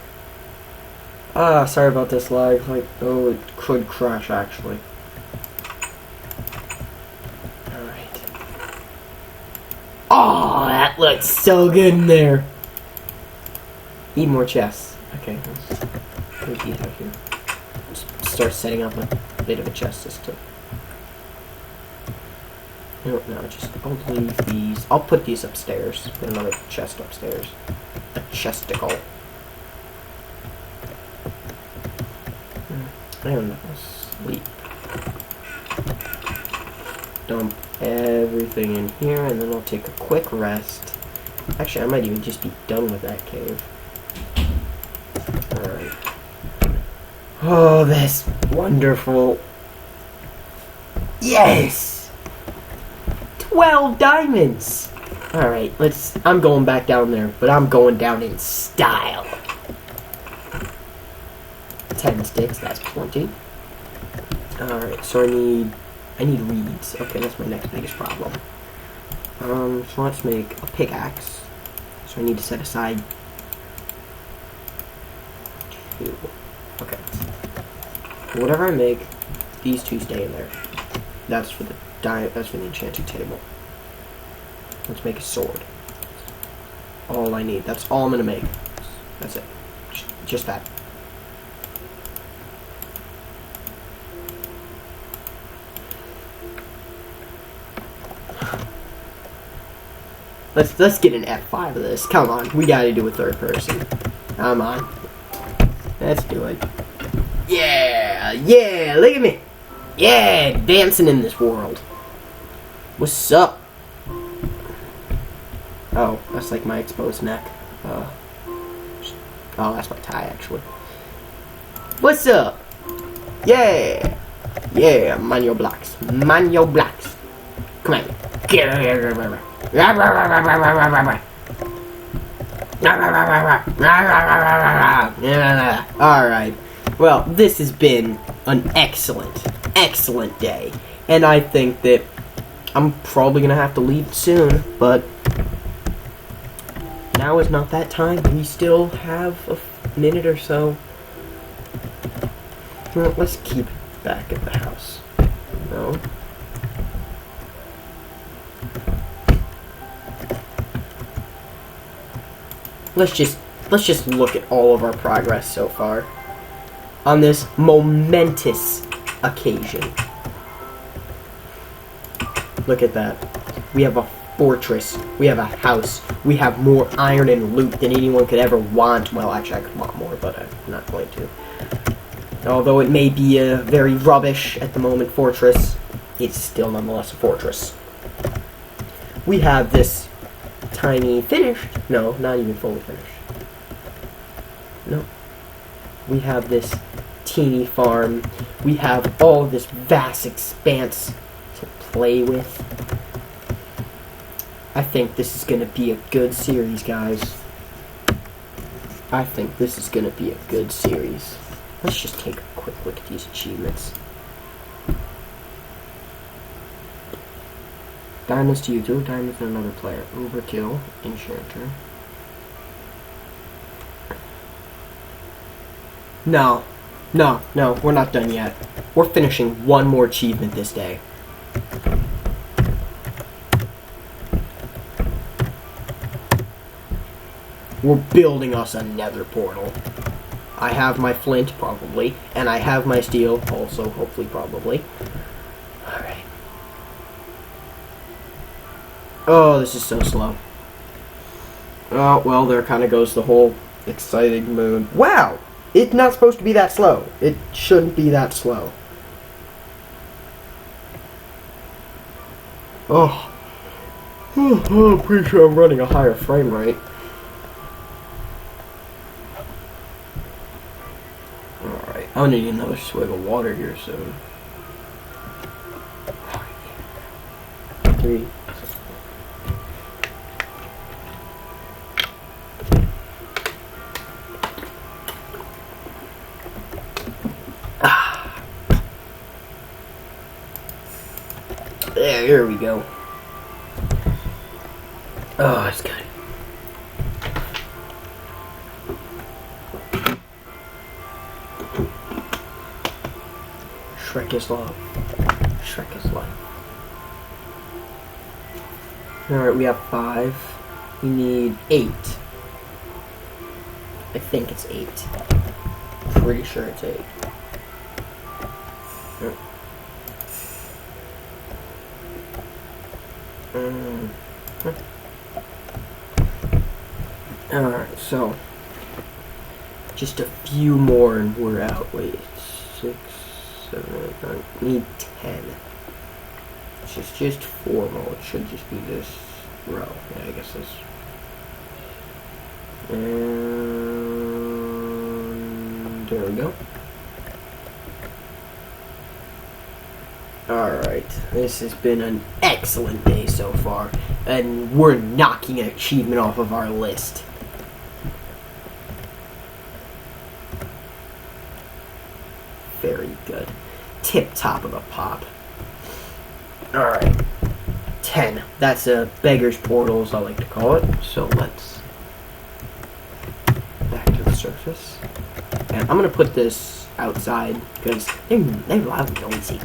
Sorry about this lag. Like, oh, it could crash actually. Alright. Oh, that looks so good in there. Need more chests. Okay, let's put these out here. Just start setting up a bit of a chest system. No, just I'll leave these. I'll put these upstairs. Put another chest upstairs. A chesticle. I don't know. Sleep. Dump everything in here, and then I'll take a quick rest. Actually, I might even just be done with that cave. Alright. Oh, that's wonderful. Yes! 12 diamonds! Alright, I'm going back down there, but I'm going down in style. 10 sticks, that's plenty. Alright, so I need reeds. Okay, that's my next biggest problem. So let's make a pickaxe. So I need to set aside 2. Okay. Whatever I make, these 2 stay in there. That's for the that's for the enchanting table. Let's make a sword. All I need. That's all I'm gonna make. That's it. Just that. Let's get an F5 of this. Come on, we gotta do a third person. Come on. Let's do it. Yeah, yeah, look at me. Yeah, dancing in this world. What's up? Oh, that's like my exposed neck. Oh, that's my tie, actually. What's up? Yeah. Yeah, man your blocks. Man your blocks. Come on. Alright. Well, this has been an excellent day. And I think that I'm probably going to have to leave soon, but now is not that time. We still have a minute or so. Well, let's keep it back at the house. No. Let's just look at all of our progress so far on this momentous occasion. Look at that. We have a fortress. We have a house. We have more iron and loot than anyone could ever want. Well, actually, I could want more, but I'm not going to. Although it may be a very rubbish at the moment fortress, it's still nonetheless a fortress. We have this tiny finished. No, not even fully finished. No. We have this teeny farm. We have all this vast expanse to play with. I think this is going to be a good series, guys. I think this is going to be a good series. Let's just take a quick look at these achievements. Diamonds to you, 2 diamonds to another player. Overkill, Enchanter. No, we're not done yet. We're finishing one more achievement this day. We're building us a nether portal. I have my flint, probably, and I have my steel, also, hopefully, probably. Alright. Oh, this is so slow. Oh, well, there kind of goes the whole exciting mood. Wow! It's not supposed to be that slow. It shouldn't be that slow. Oh. I'm pretty sure I'm running a higher frame rate. Alright, I'm gonna need another swig of water here soon. 3. There we go. Oh, that's good. Shrek is love. Shrek is life. Alright, we have 5. We need 8. I think it's 8. Pretty sure it's 8. Yep. Alright, so just a few more and we're out. Wait, 6, 7, 8, 9. We need 10. It's just 4 more. It should just be this row. Yeah, I guess this. And there we go. Alright, this has been an excellent day so far, and we're knocking an achievement off of our list. Very good. Tip top of the pop. Alright, 10. That's a beggar's portal, as I like to call it. So let's back to the surface. And I'm going to put this outside, because they're loud and noisy.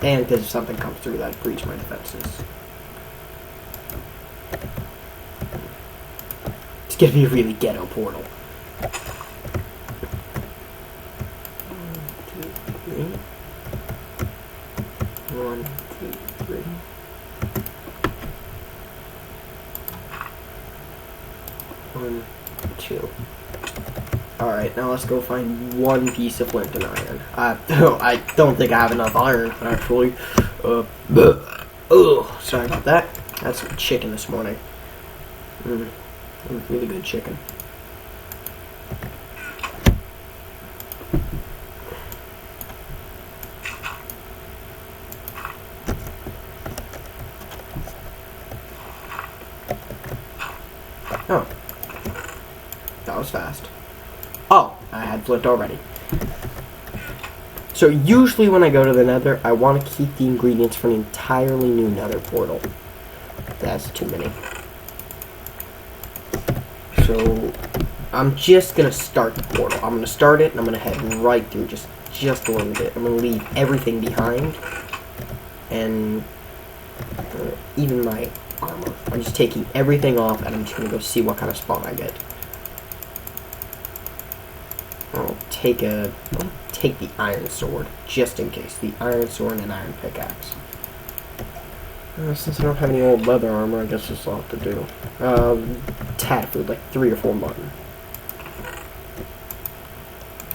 And because if something comes through, that breach my defenses. It's gonna be a really ghetto portal. 1, 2, 3. 1, 2, 3. 1, 2. Alright, now let's go find one piece of flint and iron. I don't think I have enough iron, actually. Oh, sorry about that. I had some chicken this morning. Really good chicken. Oh. That was fast. Oh, I had flint already. So usually when I go to the nether, I want to keep the ingredients for an entirely new nether portal. That's too many. So I'm just going to start the portal. I'm going to start it and I'm going to head right through just a little bit. I'm going to leave everything behind. And even my armor. I'm just taking everything off and I'm just going to go see what kind of spawn I get. I'll take the iron sword, just in case. The iron sword and iron pickaxe. Since I don't have any old leather armor, I guess this will have to do. Tad food, like 3 or 4 mutton.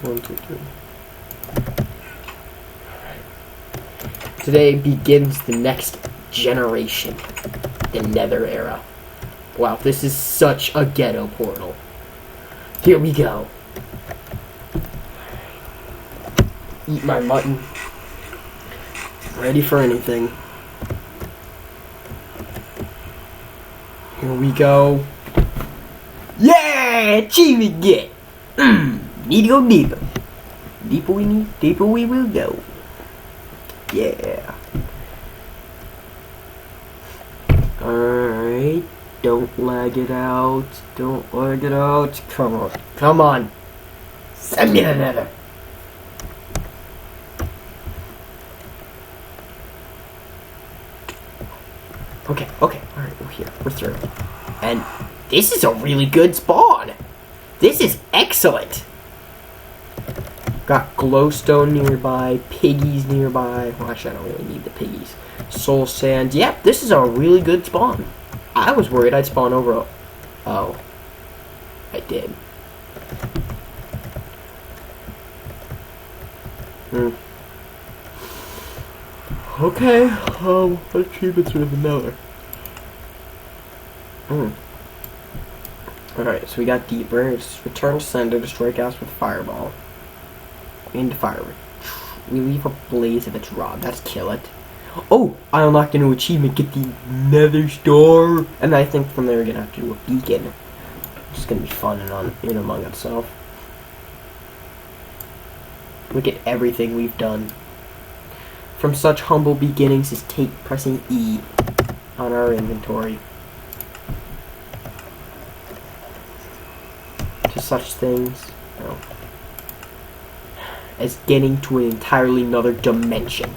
1, 2, 3. Today begins the next generation, the Nether era. Wow, this is such a ghetto portal. Here we go. Eat my mutton. Ready for anything. Here we go. Yeah! Achievement get! Need to go deeper. Deeper we will go. Yeah. Alright. Don't lag it out. Don't lag it out. Come on. Come on. Send me another. Okay. Alright, we're here. We're through. And this is a really good spawn. This is excellent. Got glowstone nearby, piggies nearby. Well, actually, I don't really need the piggies. Soul sand. Yep, this is a really good spawn. I was worried I'd spawn over. Oh, I did. Okay. Achievements are in the Nether. Alright, so we got deeper. It's return to sender, destroy gas with fireball. Into fire. We leave a blaze of its rod. That's kill it. Oh, I unlocked a new achievement. Get the Nether Star. And I think from there we're gonna have to do a beacon. It's gonna be fun and in among itself. Look at everything we've done. From such humble beginnings as pressing E on our inventory. To such things, as getting to an entirely another dimension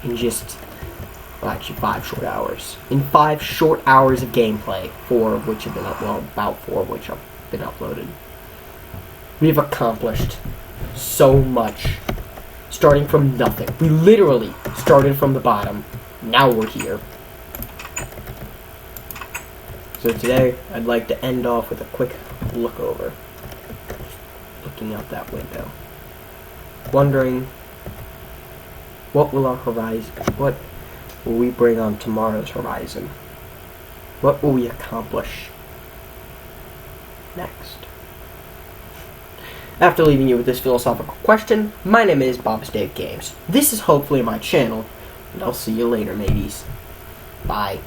in just, well, actually 5 short hours. In 5 short hours of gameplay, 4 of which have been about 4 of which have been uploaded. We have accomplished so much, starting from nothing. We literally started from the bottom. Now we're here. So today, I'd like to end off with a quick look over. Looking out that window. Wondering, what will we bring on tomorrow's horizon? What will we accomplish next? After leaving you with this philosophical question, my name is Bobsdave Games. This is hopefully my channel, and I'll see you later, mateys. Bye.